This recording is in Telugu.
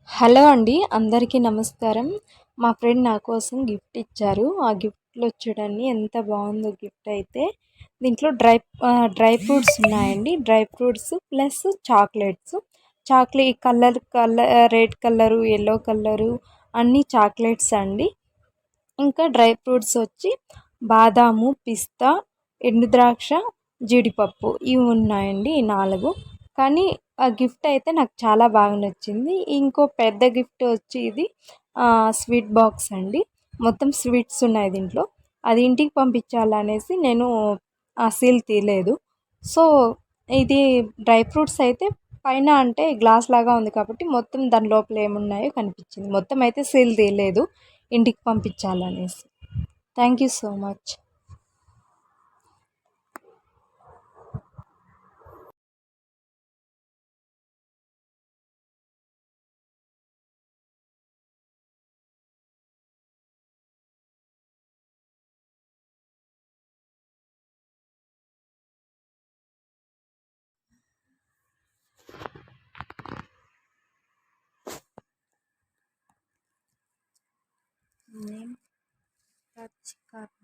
హలో అండి. అందరికీ నమస్కారం. మా ఫ్రెండ్ నా కోసం గిఫ్ట్ ఇచ్చారు. ఆ గిఫ్ట్‌లో చూడండి ఎంత బావుందో గిఫ్ట్ అయితే. దీంట్లో డ్రై ఫ్రూట్స్ ఉన్నాయండి. Dry fruits plus chocolates. Red colour, yellow colour అన్నీ చాక్లెట్స్ అండి. ఇంకా డ్రై ఫ్రూట్స్ వచ్చి బాదాము, పిస్తా, ఎండు ద్రాక్ష, జీడిపప్పు ఇవి ఉన్నాయండి. ఈ 4. కానీ ఆ గిఫ్ట్ అయితే నాకు చాలా బాగా నచ్చింది. ఇంకో పెద్ద గిఫ్ట్ వచ్చి ఇది స్వీట్ బాక్స్ అండి. మొత్తం స్వీట్స్ ఉన్నాయి దీంట్లో. అది ఇంటికి పంపించాలనేసి నేను ఆ సీల్ తీయలేదు. సో, ఇది డ్రై ఫ్రూట్స్ అయితే పైన అంటే గ్లాస్ లాగా ఉంది కాబట్టి మొత్తం దాని లోపల ఏమున్నాయో కనిపించింది. మొత్తం అయితే సీల్ తీయలేదు ఇంటికి పంపించాలనేసి. Thank you so much. Name touch card.